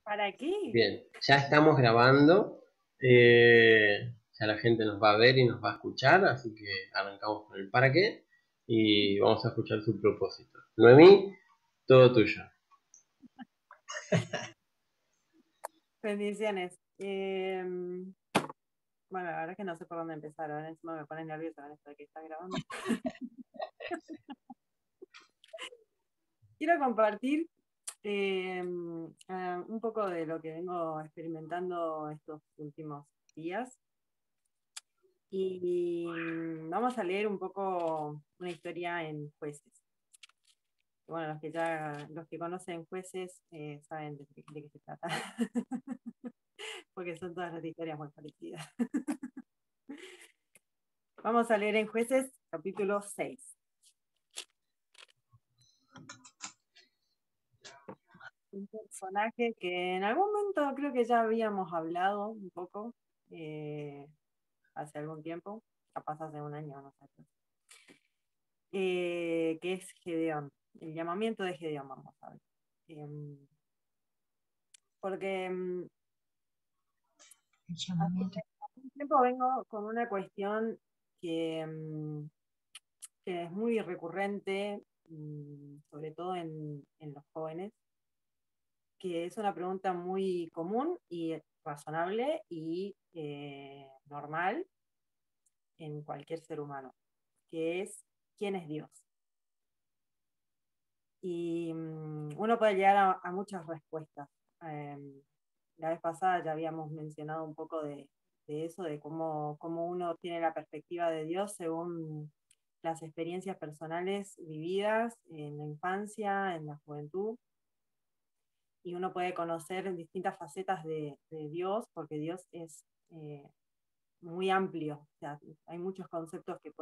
¿Para qué? Bien, ya estamos grabando. Ya la gente nos va a ver y nos va a escuchar, así que arrancamos con el para qué y vamos a escuchar su propósito. Noemí, todo tuyo. Bendiciones. Bueno, la verdad es que no sé por dónde empezar. Ahora encima me pone nerviosa con esto de que está grabando. Quiero compartir un poco de lo que vengo experimentando estos últimos días. Y vamos a leer un poco una historia en Jueces. Bueno, los que conocen Jueces saben de qué se trata. Porque son todas las historias muy parecidas. Vamos a leer en Jueces capítulo 6. Un personaje que en algún momento creo que ya habíamos hablado un poco hace algún tiempo, capaz hace un año, no sé. Que es Gedeón, el llamamiento de Gedeón, vamos a ver. Porque El hace llamamiento. un tiempo vengo con una cuestión que es muy recurrente, sobre todo en los jóvenes, que es una pregunta muy común y razonable y normal en cualquier ser humano, que es ¿quién es Dios? Y uno puede llegar a muchas respuestas. La vez pasada ya habíamos mencionado un poco de eso, de cómo uno tiene la perspectiva de Dios según las experiencias personales vividas en la infancia, en la juventud, y uno puede conocer distintas facetas de Dios, porque Dios es muy amplio. O sea, hay muchos conceptos que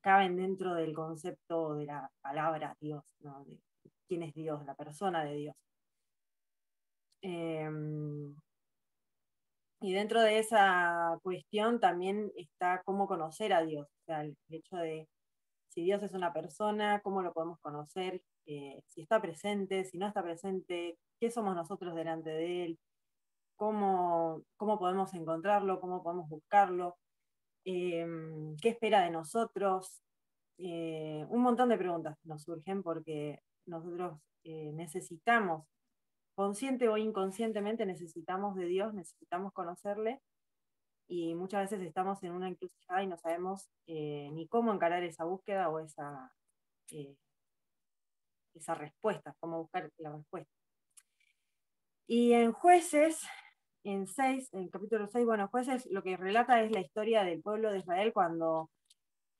caben dentro del concepto de la palabra Dios, ¿no? De quién es Dios, la persona de Dios. Y dentro de esa cuestión también está cómo conocer a Dios. O sea, el hecho de si Dios es una persona, cómo lo podemos conocer, si está presente, si no está presente, qué somos nosotros delante de Él, cómo podemos encontrarlo, cómo podemos buscarlo, qué espera de nosotros. Un montón de preguntas nos surgen porque nosotros necesitamos, consciente o inconscientemente, necesitamos de Dios, necesitamos conocerle, y muchas veces estamos en una encrucijada y no sabemos ni cómo encarar esa búsqueda o eh, esa respuesta, cómo buscar la respuesta. Y en Jueces, en el capítulo 6, bueno, Jueces lo que relata es la historia del pueblo de Israel cuando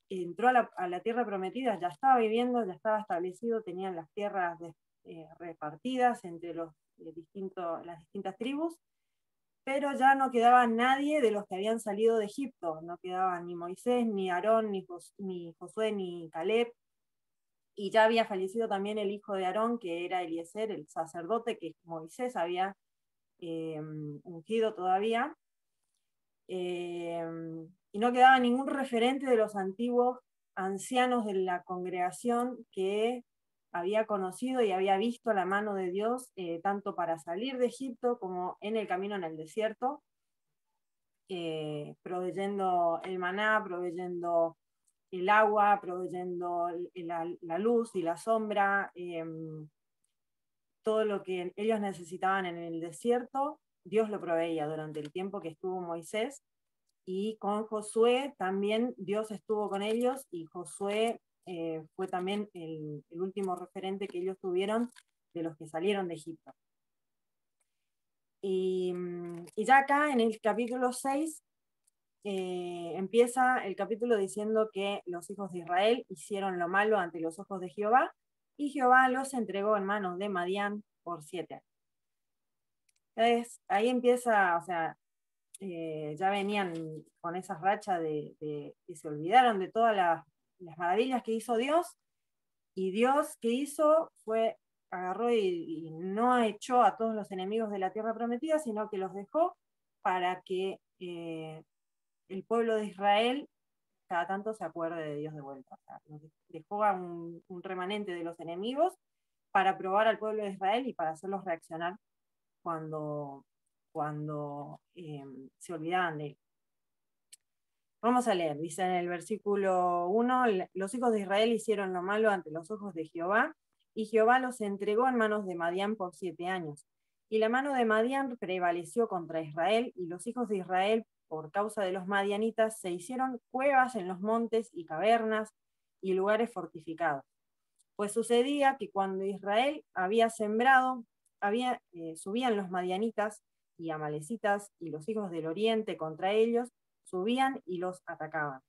entró a la tierra prometida, ya estaba viviendo, ya estaba establecido, tenían las tierras repartidas entre las distintas tribus, pero ya no quedaba nadie de los que habían salido de Egipto, no quedaba ni Moisés, ni Aarón, ni Josué, ni Caleb, y ya había fallecido también el hijo de Aarón, que era Eliezer, el sacerdote que Moisés había ungido todavía, y no quedaba ningún referente de los antiguos ancianos de la congregación que había conocido y había visto la mano de Dios, tanto para salir de Egipto como en el camino en el desierto, proveyendo el maná, proveyendo el agua, proveyendo la luz y la sombra, todo lo que ellos necesitaban en el desierto, Dios lo proveía durante el tiempo que estuvo Moisés. Y con Josué también Dios estuvo con ellos, y Josué fue también el último referente que ellos tuvieron de los que salieron de Egipto. Y ya acá en el capítulo 6 empieza el capítulo diciendo que los hijos de Israel hicieron lo malo ante los ojos de Jehová, y Jehová los entregó en manos de Madián por 7 años. Entonces, ahí empieza, o sea, ya venían con esa racha de que se olvidaron de todas las maravillas que hizo Dios, y Dios que hizo fue, agarró y no echó a todos los enemigos de la tierra prometida, sino que los dejó para que el pueblo de Israel cada tanto se acuerde de Dios de vuelta. O sea, dejó a un remanente de los enemigos para probar al pueblo de Israel y para hacerlos reaccionar cuando se olvidaban de él. Vamos a leer, dice en el versículo 1, los hijos de Israel hicieron lo malo ante los ojos de Jehová, y Jehová los entregó en manos de Madián por 7 años. Y la mano de Madián prevaleció contra Israel, y los hijos de Israel, por causa de los madianitas, se hicieron cuevas en los montes y cavernas y lugares fortificados. Pues sucedía que cuando Israel había sembrado, subían los madianitas y amalecitas y los hijos del oriente contra ellos, subían y los atacaban.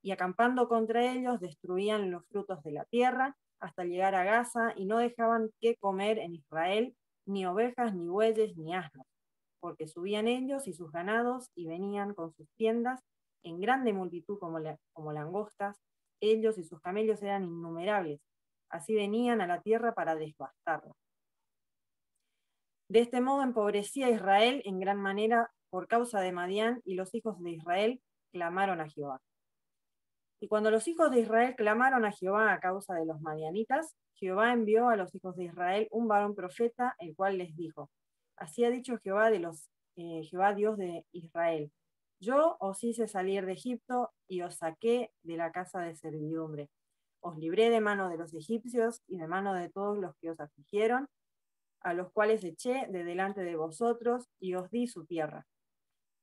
Y acampando contra ellos, destruían los frutos de la tierra hasta llegar a Gaza, y no dejaban que comer en Israel ni ovejas, ni bueyes, ni asnos, porque subían ellos y sus ganados y venían con sus tiendas en grande multitud como langostas. Ellos y sus camellos eran innumerables. Así venían a la tierra para devastarla. De este modo empobrecía Israel en gran manera por causa de Madián, y los hijos de Israel clamaron a Jehová. Y cuando los hijos de Israel clamaron a Jehová a causa de los madianitas, Jehová envió a los hijos de Israel un varón profeta, el cual les dijo: así ha dicho Jehová Jehová Dios de Israel: yo os hice salir de Egipto y os saqué de la casa de servidumbre. Os libré de mano de los egipcios y de mano de todos los que os afligieron, a los cuales eché de delante de vosotros, y os di su tierra.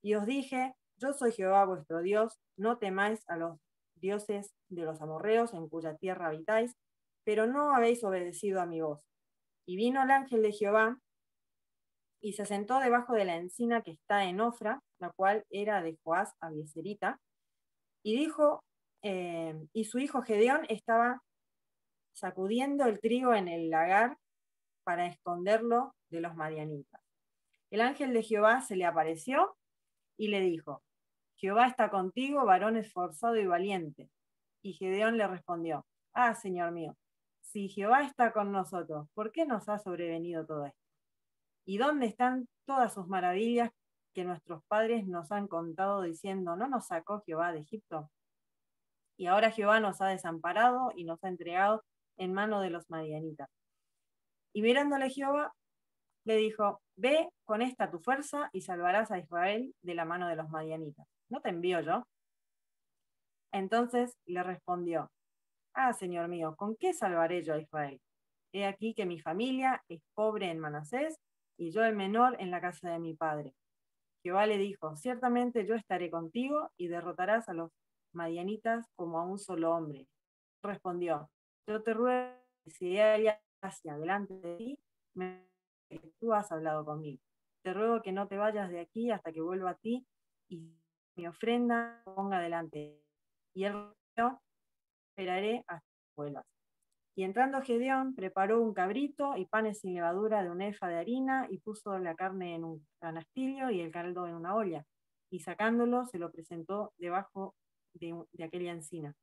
Y os dije: yo soy Jehová vuestro Dios, no temáis a los dioses de los amorreos en cuya tierra habitáis, pero no habéis obedecido a mi voz. Y vino el ángel de Jehová y se sentó debajo de la encina que está en Ofra, la cual era de Joás Abieserita, y dijo, y su hijo Gedeón estaba sacudiendo el trigo en el lagar para esconderlo de los madianitas. El ángel de Jehová se le apareció y le dijo: Jehová está contigo, varón esforzado y valiente. Y Gedeón le respondió: ah, Señor mío, si Jehová está con nosotros, ¿por qué nos ha sobrevenido todo esto? ¿Y dónde están todas sus maravillas que nuestros padres nos han contado, diciendo: ¿no nos sacó Jehová de Egipto? Y ahora Jehová nos ha desamparado y nos ha entregado en mano de los madianitas. Y mirándole Jehová, le dijo: ve con esta tu fuerza y salvarás a Israel de la mano de los madianitas. ¿No te envío yo? Entonces le respondió: ah, Señor mío, ¿con qué salvaré yo a Israel? He aquí que mi familia es pobre en Manasés, y yo el menor en la casa de mi padre. Jehová le dijo: ciertamente yo estaré contigo, y derrotarás a los madianitas como a un solo hombre. Respondió: yo te ruego que si hay hacia delante de ti, que tú has hablado conmigo. Te ruego que no te vayas de aquí hasta que vuelva a ti, y mi ofrenda ponga delante. Y él respondió: esperaré hasta que vuelvas. Y entrando Gedeón, preparó un cabrito y panes sin levadura de un efa de harina, y puso la carne en un canastillo y el caldo en una olla. Y sacándolo, se lo presentó debajo de aquella encina.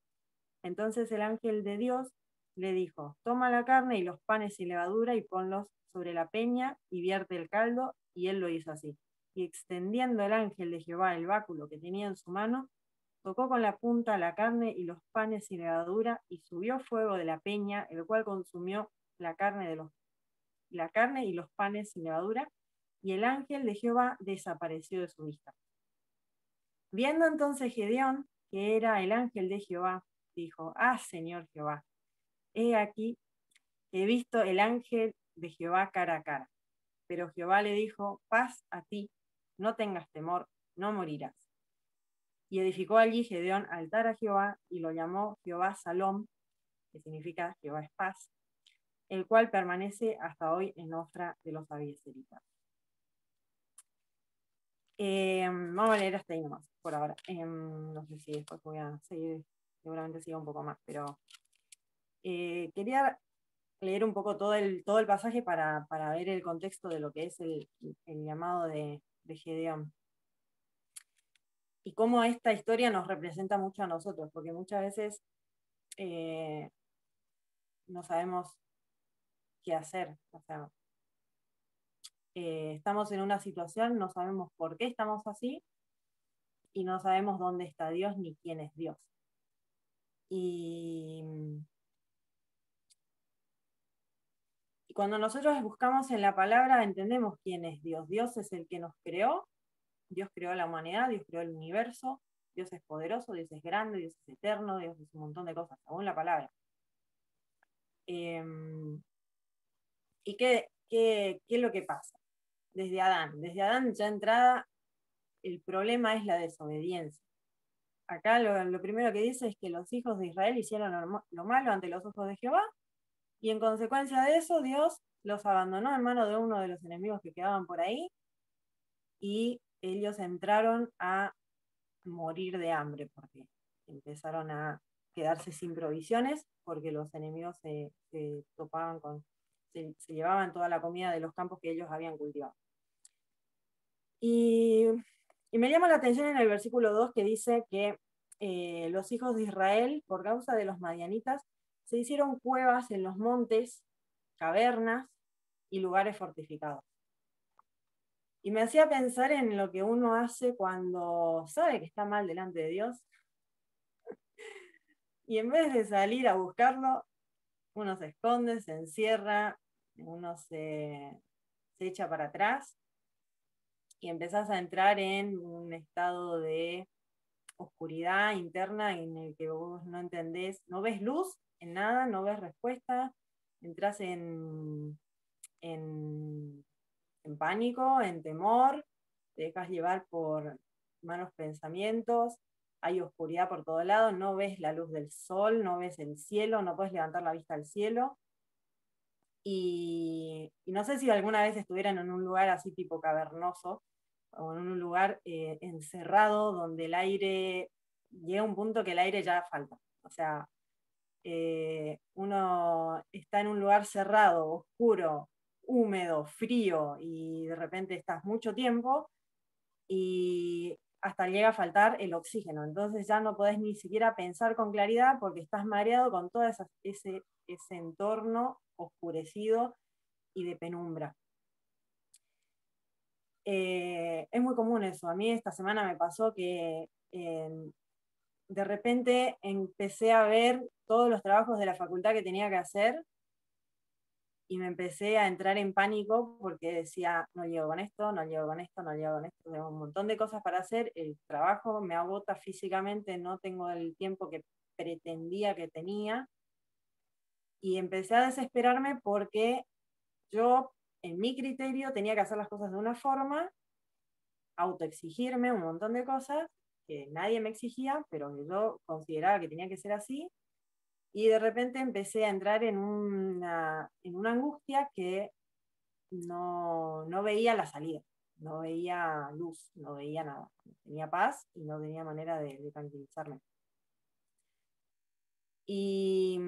Entonces el ángel de Dios le dijo: toma la carne y los panes sin levadura y ponlos sobre la peña y vierte el caldo. Y él lo hizo así. Y extendiendo el ángel de Jehová el báculo que tenía en su mano, tocó con la punta la carne y los panes sin levadura, y subió fuego de la peña, el cual consumió la carne y los panes sin levadura, y el ángel de Jehová desapareció de su vista. Viendo entonces Gedeón que era el ángel de Jehová, dijo: ah, Señor Jehová, he aquí, he visto el ángel de Jehová cara a cara. Pero Jehová le dijo: paz a ti, no tengas temor, no morirás. Y edificó allí Gedeón altar a Jehová, y lo llamó Jehová Salom, que significa Jehová es paz, el cual permanece hasta hoy en Ofra de los Abieseritas. Vamos a leer hasta ahí nomás, por ahora. No sé si después voy a seguir, seguramente siga un poco más, pero quería leer un poco todo el pasaje para ver el contexto de lo que es el llamado de Gedeón. Y cómo esta historia nos representa mucho a nosotros, porque muchas veces no sabemos qué hacer. O sea, estamos en una situación, no sabemos por qué estamos así, y no sabemos dónde está Dios ni quién es Dios. Y Y cuando nosotros buscamos en la palabra, entendemos quién es Dios. Dios es el que nos creó, Dios creó a la humanidad, Dios creó el universo, Dios es poderoso, Dios es grande, Dios es eterno, Dios es un montón de cosas, según la palabra. ¿Y qué es lo que pasa? Desde Adán ya entrada, el problema es la desobediencia. Acá lo primero que dice es que los hijos de Israel hicieron lo malo ante los ojos de Jehová, y en consecuencia de eso Dios los abandonó en manos de uno de los enemigos que quedaban por ahí, y ellos entraron a morir de hambre, porque empezaron a quedarse sin provisiones, porque los enemigos se topaban se llevaban toda la comida de los campos que ellos habían cultivado. Y me llama la atención en el versículo 2 que dice que los hijos de Israel, por causa de los madianitas, se hicieron cuevas en los montes, cavernas y lugares fortificados. Y me hacía pensar en lo que uno hace cuando sabe que está mal delante de Dios, y en vez de salir a buscarlo, uno se esconde, se encierra, uno se echa para atrás, y empezás a entrar en un estado de oscuridad interna en el que vos no entendés, no ves luz en nada, no ves respuesta, entras en pánico, en temor, te dejas llevar por malos pensamientos, hay oscuridad por todo lado, no ves la luz del sol, no ves el cielo, no puedes levantar la vista al cielo. Y no sé si alguna vez estuvieran en un lugar así tipo cavernoso, o en un lugar encerrado donde el aire, llega a un punto que el aire ya falta. O sea, uno está en un lugar cerrado, oscuro, húmedo, frío, y de repente estás mucho tiempo y hasta llega a faltar el oxígeno. Entonces ya no podés ni siquiera pensar con claridad porque estás mareado con todo ese entorno oscurecido y de penumbra. Es muy común eso. A mí esta semana me pasó que de repente empecé a ver todos los trabajos de la facultad que tenía que hacer y me empecé a entrar en pánico porque decía, no llego con esto, no llego con esto, no llego con esto, tengo un montón de cosas para hacer, el trabajo me agota físicamente, no tengo el tiempo que pretendía que tenía, y empecé a desesperarme porque yo, en mi criterio, tenía que hacer las cosas de una forma, autoexigirme un montón de cosas que nadie me exigía, pero que yo consideraba que tenía que ser así, y de repente empecé a entrar en una angustia que no veía la salida, no veía luz, no veía nada, no tenía paz y no tenía manera de tranquilizarme. Y,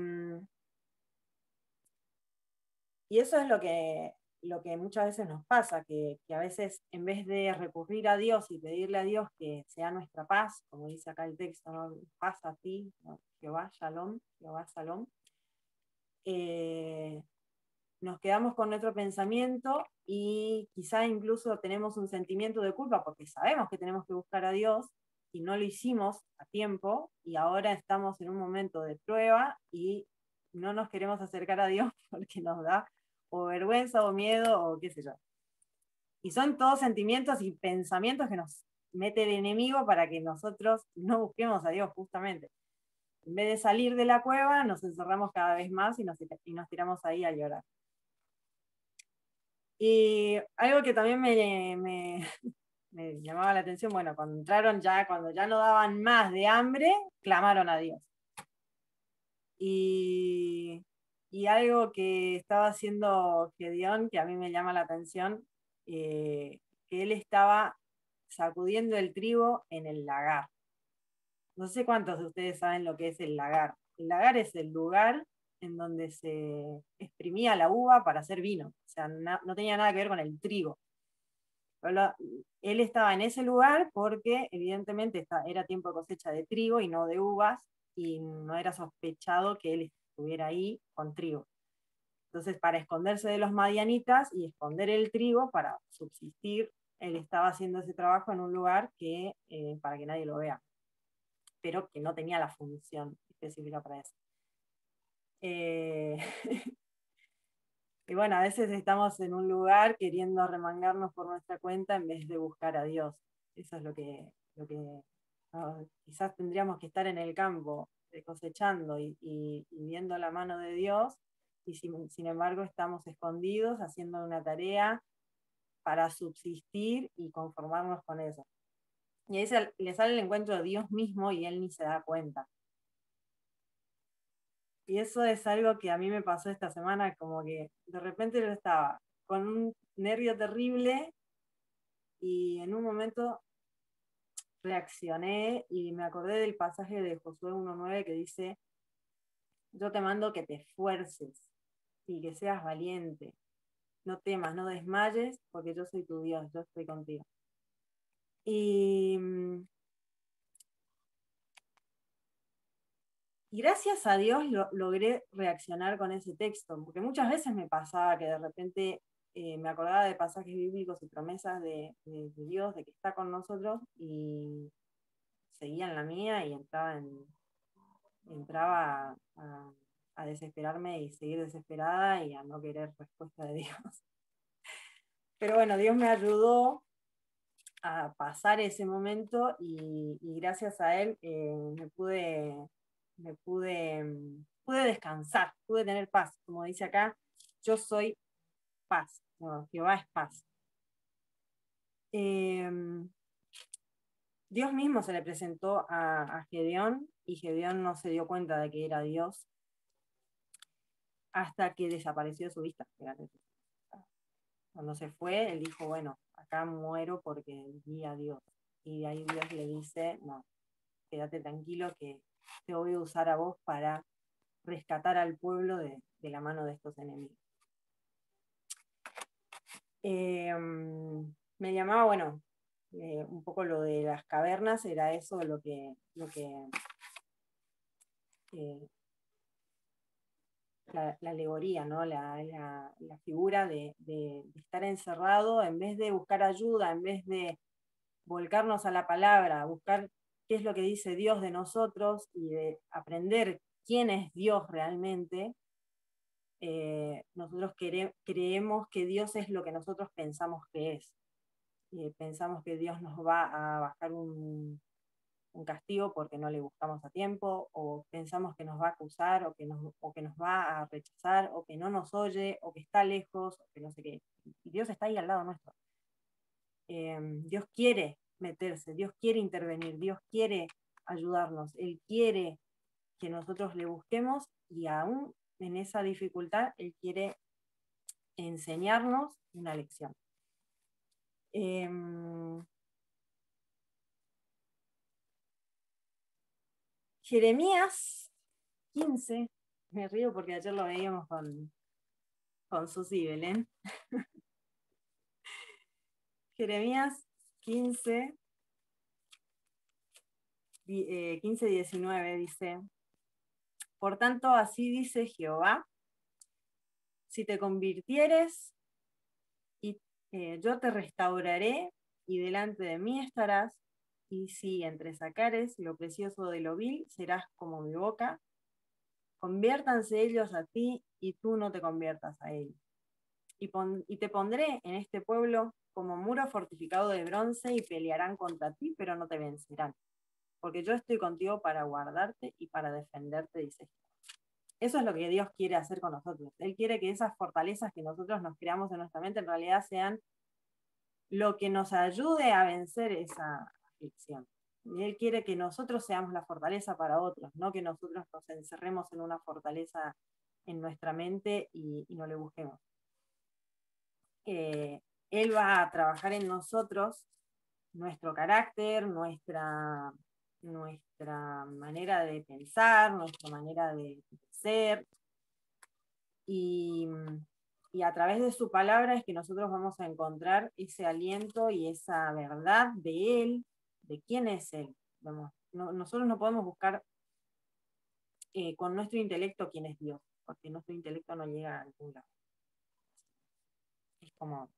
y eso es lo que muchas veces nos pasa, que a veces en vez de recurrir a Dios y pedirle a Dios que sea nuestra paz, como dice acá el texto, ¿no? Paz a ti, ¿no? Jehová Shalom, Jehová Shalom, nos quedamos con nuestro pensamiento y quizá incluso tenemos un sentimiento de culpa porque sabemos que tenemos que buscar a Dios y no lo hicimos a tiempo, y ahora estamos en un momento de prueba y no nos queremos acercar a Dios porque nos da o vergüenza o miedo o qué sé yo. Y son todos sentimientos y pensamientos que nos mete el enemigo para que nosotros no busquemos a Dios justamente. En vez de salir de la cueva, nos encerramos cada vez más y nos tiramos ahí a llorar. Y algo que también me llamaba la atención, bueno, cuando entraron ya, cuando ya no daban más de hambre, clamaron a Dios. Y algo que estaba haciendo Gedeón, que a mí me llama la atención, que él estaba sacudiendo el trigo en el lagar. No sé cuántos de ustedes saben lo que es el lagar. El lagar es el lugar en donde se exprimía la uva para hacer vino. O sea, no tenía nada que ver con el trigo. Pero él estaba en ese lugar porque evidentemente era tiempo de cosecha de trigo y no de uvas, y no era sospechado que él estuviera ahí con trigo. Entonces, para esconderse de los madianitas y esconder el trigo para subsistir, él estaba haciendo ese trabajo en un lugar para que nadie lo vea, pero que no tenía la función específica para eso. Y bueno, a veces estamos en un lugar queriendo arremangarnos por nuestra cuenta en vez de buscar a Dios. Eso es lo que ¿no? Quizás tendríamos que estar en el campo cosechando y viendo la mano de Dios, y sin embargo estamos escondidos haciendo una tarea para subsistir y conformarnos con eso. Y ahí le sale el encuentro de Dios mismo y él ni se da cuenta. Y eso es algo que a mí me pasó esta semana, como que de repente yo estaba con un nervio terrible y en un momento reaccioné y me acordé del pasaje de Josué 1:9 que dice: yo te mando que te esfuerces y que seas valiente. No temas, no desmayes, porque yo soy tu Dios, yo estoy contigo. Y gracias a Dios logré reaccionar con ese texto, porque muchas veces me pasaba que de repente me acordaba de pasajes bíblicos y promesas de Dios, de que está con nosotros, y seguía en la mía y entraba a desesperarme y seguir desesperada y a no querer respuesta de Dios. Pero bueno, Dios me ayudó a pasar ese momento y gracias a él pude descansar, pude tener paz. Como dice acá, yo soy paz. No, Jehová es paz. Dios mismo se le presentó a Gedeón y Gedeón no se dio cuenta de que era Dios hasta que desapareció de su vista. Cuando se fue, él dijo, bueno, acá muero porque vi a Dios. Y ahí Dios le dice, no, quédate tranquilo que te voy a usar a vos para rescatar al pueblo de la mano de estos enemigos. Me llamaba, bueno, un poco lo de las cavernas, era eso lo que la alegoría, ¿no? La figura de estar encerrado, en vez de buscar ayuda, en vez de volcarnos a la palabra, buscar qué es lo que dice Dios de nosotros y de aprender quién es Dios realmente, nosotros creemos que Dios es lo que nosotros pensamos que es. Pensamos que Dios nos va a bajar un castigo porque no le buscamos a tiempo, o pensamos que nos va a acusar, o que nos va a rechazar, o que no nos oye, o que está lejos, o que no sé qué. Y Dios está ahí al lado nuestro. Dios quiere meterse, Dios quiere intervenir, Dios quiere ayudarnos, Él quiere que nosotros le busquemos, y aún en esa dificultad Él quiere enseñarnos una lección. Jeremías 15, me río porque ayer lo veíamos con Susi y Belén. Jeremías 15, 19 dice: por tanto, así dice Jehová, si te convirtieres, y yo te restauraré, y delante de mí estarás, y si entresacares lo precioso de lo vil, serás como mi boca. Conviértanse ellos a ti, y tú no te conviertas a ellos. Y te pondré en este pueblo como muro fortificado de bronce, y pelearán contra ti, pero no te vencerán. Porque yo estoy contigo para guardarte y para defenderte, dice. Eso es lo que Dios quiere hacer con nosotros. Él quiere que esas fortalezas que nosotros nos creamos en nuestra mente en realidad sean lo que nos ayude a vencer esa aflicción. Y Él quiere que nosotros seamos la fortaleza para otros, no que nosotros nos encerremos en una fortaleza en nuestra mente y no le busquemos. Él va a trabajar en nosotros nuestro carácter, nuestra manera de pensar, nuestra manera de ser, y a través de su palabra es que nosotros vamos a encontrar ese aliento y esa verdad de Él, de quién es Él. Nosotros no podemos buscar con nuestro intelecto quién es Dios, porque nuestro intelecto no llega a ningún lado. Es como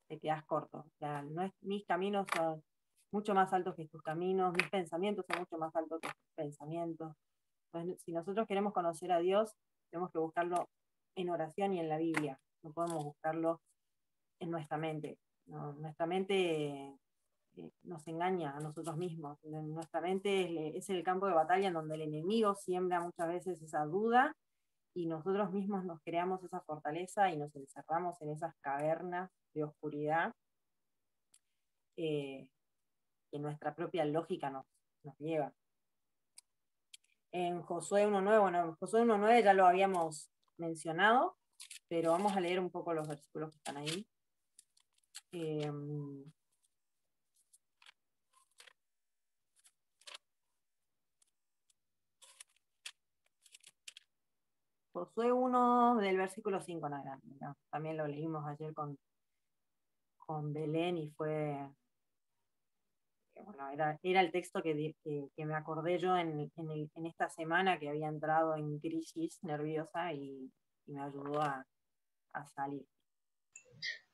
te quedas corto. O sea, mis caminos son mucho más altos que tus caminos, mis pensamientos son mucho más altos que tus pensamientos. Entonces, si nosotros queremos conocer a Dios, tenemos que buscarlo en oración y en la Biblia, no podemos buscarlo en nuestra mente. ¿No? Nuestra mente nos engaña a nosotros mismos. Nuestra mente es el campo de batalla en donde el enemigo siembra muchas veces esa duda y nosotros mismos nos creamos esa fortaleza y nos encerramos en esas cavernas de oscuridad que nuestra propia lógica nos lleva. En Josué 1.9, bueno, en Josué 1.9 ya lo habíamos mencionado, pero vamos a leer un poco los versículos que están ahí. Josué 1 del versículo 5 en adelante, ¿no? También lo leímos ayer con Belén y fue, bueno, era el texto que me acordé yo en esta semana que había entrado en crisis nerviosa y me ayudó a salir.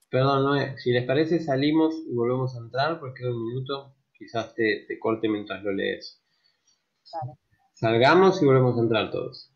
Perdón, Noé, si les parece salimos y volvemos a entrar porque queda un minuto, quizás te corte mientras lo lees. Dale. Salgamos y volvemos a entrar todos.